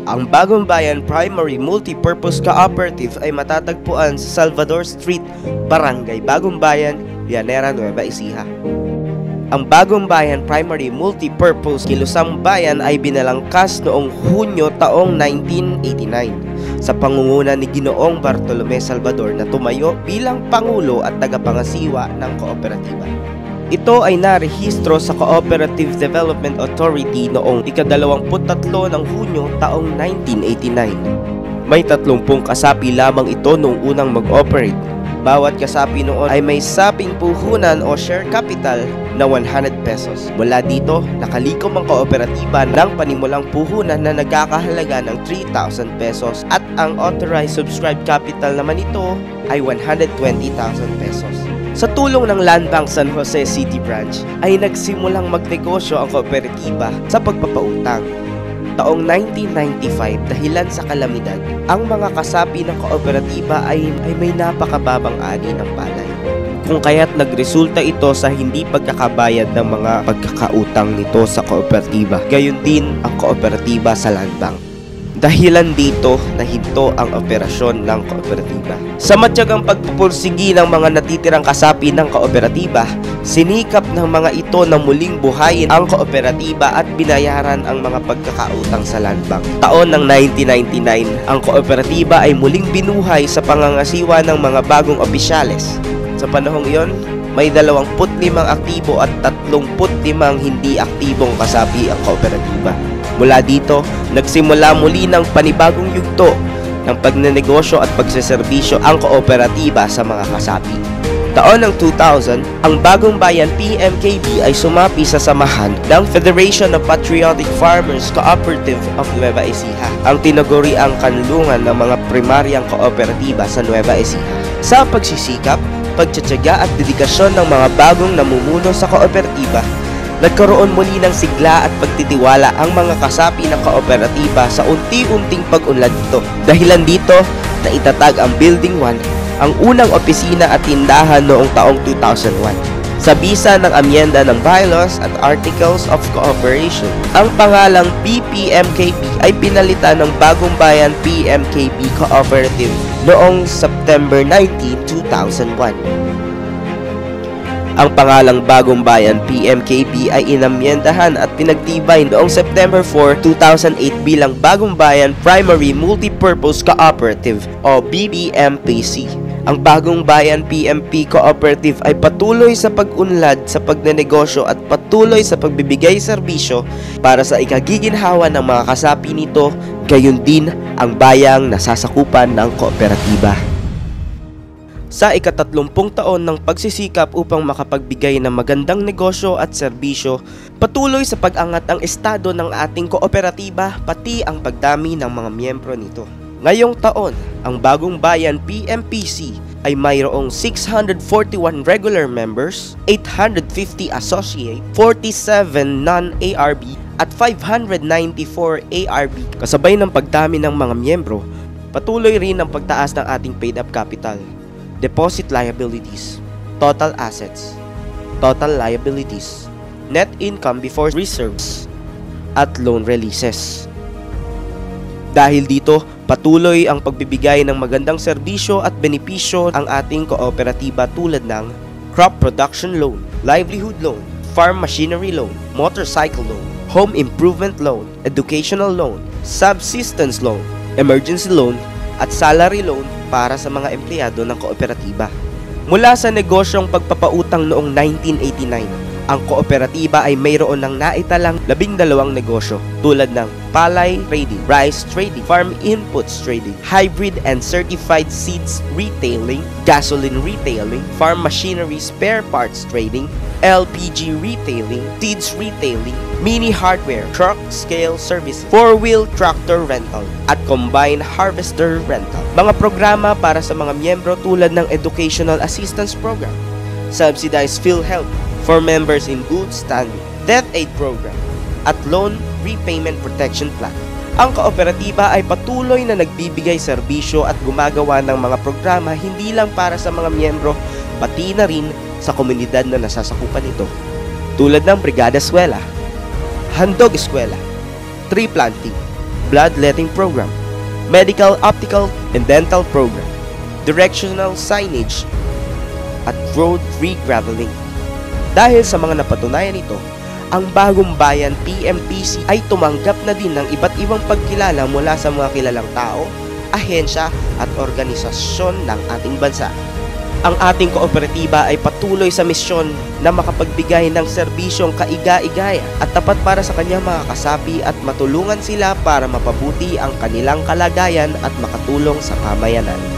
Ang Bagong Bayan Primary Multipurpose Cooperative ay matatagpuan sa Salvador Street, Barangay Bagong Bayan, Llanera, Nueva Ecija. Ang Bagong Bayan Primary Multipurpose Kilusang Bayan ay binalangkas noong Hunyo taong 1989 sa pangunguna ni Ginoong Bartolome Salvador na tumayo bilang Pangulo at tagapangasiwa ng kooperatiba. Ito ay narehistro sa Cooperative Development Authority noong ika-23 ng Hunyo taong 1989. May 30 kasapi lamang ito noong unang mag-operate. Bawat kasapi noon ay may saping puhunan o share capital na 100 pesos. Mula dito, nakalikom ang kooperatiba ng panimulang puhunan na nagkakahalaga ng 3,000 pesos at ang authorized subscribed capital naman ito ay 120,000 pesos. Sa tulong ng Land Bank San Jose City Branch ay nagsimulang magnegosyo ang kooperatiba sa pagpapautang. Taong 1995, dahilan sa kalamidad, ang mga kasapi ng kooperatiba ay may napakababang ani ng palay. Kung kaya't nagresulta ito sa hindi pagkakabayad ng mga pagkakautang nito sa kooperatiba. Gayon din ang kooperatiba sa Land Bank. Dahilan dito nahinto ang operasyon ng kooperatiba. Sa matyagang pagpupursigi ng mga natitirang kasapi ng kooperatiba, sinikap ng mga ito na muling buhayin ang kooperatiba at binayaran ang mga pagkakautang sa Land Bank. Taon ng 1999, ang kooperatiba ay muling binuhay sa pangangasiwa ng mga bagong opisyales. Sa panahong iyon, may 25 aktibo at 35 hindi aktibong kasapi ang kooperatiba. Mula dito, nagsimula muli ng panibagong yugto ng pagnenegosyo at pagseserbisyo ang kooperatiba sa mga kasapi. Taon ng 2000, ang Bagong Bayan PMKB ay sumapi sa samahan ng Federation of Patriotic Farmers Cooperative of Nueva Ecija, ang tinaguriang kanlungan ng mga primaryang kooperatiba sa Nueva Ecija. Sa pagsisikap, pagtsatsaga at dedikasyon ng mga bagong namumuno sa kooperatiba, nagkaroon muli ng sigla at pagtitiwala ang mga kasapi ng kooperatiba sa unti-unting pag-unlad nito. Dahilan dito na itatag ang Building 1, ang unang opisina at tindahan noong taong 2001. Sa bisa ng amyenda ng Bylaws at Articles of Cooperation, ang pangalang BPMKB ay pinalitan ng Bagong Bayan PMKB Cooperative noong September 19, 2001. Ang pangalang Bagong Bayan PMKB ay inamyendahan at pinagtibay noong September 4, 2008 bilang Bagong Bayan Primary Multipurpose Cooperative o BBMPC. Ang Bagong Bayan PMP Cooperative ay patuloy sa pag-unlad sa pagnenegosyo at patuloy sa pagbibigay serbisyo para sa ikagiginhawa ng mga kasapi nito, gayon din ang bayang nasasakupan ng kooperatiba. Sa ika-30 taon ng pagsisikap upang makapagbigay ng magandang negosyo at serbisyo, patuloy sa pag-angat ang estado ng ating kooperatiba pati ang pagdami ng mga miyembro nito. Ngayong taon, ang Bagong Bayan PMPC ay mayroong 641 regular members, 850 associate, 47 non-ARB at 594 ARB. Kasabay ng pagdami ng mga miyembro, patuloy rin ang pagtaas ng ating paid-up capital, deposit liabilities, total assets, total liabilities, net income before reserves, at loan releases. Dahil dito, patuloy ang pagbibigay ng magandang serbisyo at benepisyo ang ating kooperatiba tulad ng crop production loan, livelihood loan, farm machinery loan, motorcycle loan, home improvement loan, educational loan, subsistence loan, emergency loan, at salary loan para sa mga empleyado ng kooperatiba. Mula sa negosyong pagpapautang noong 1989, ang kooperatiba ay mayroon ng naitalang 12 negosyo tulad ng palay trading, rice trading, farm inputs trading, hybrid and certified seeds retailing, gasoline retailing, farm machinery spare parts trading, LPG retailing, seeds retailing, mini hardware, truck scale service, 4-wheel tractor rental, at combine harvester rental. Mga programa para sa mga miyembro tulad ng Educational Assistance Program, Subsidized PhilHealth for members in good standing, Debt Aid Program, at Loan Repayment Protection Plan. Ang kooperatiba ay patuloy na nagbibigay serbisyo at gumagawa ng mga programa hindi lang para sa mga miyembro, pati na rin sa komunidad na nasasakupan nito. Tulad ng Brigada Eskwela, Handog Eskwela, Tree Planting, bloodletting program, medical, optical, and dental program, directional signage, at road regraveling. Dahil sa mga napatunayan nito, ang Bagong Bayan PMPC ay tumanggap na din ng iba't ibang pagkilala mula sa mga kilalang tao, ahensya at organisasyon ng ating bansa. Ang ating kooperatiba ay patuloy sa misyon na makapagbigay ng serbisyong kaiga-igaya at tapat para sa kanyang mga kasapi at matulungan sila para mapabuti ang kanilang kalagayan at makatulong sa pamayanan.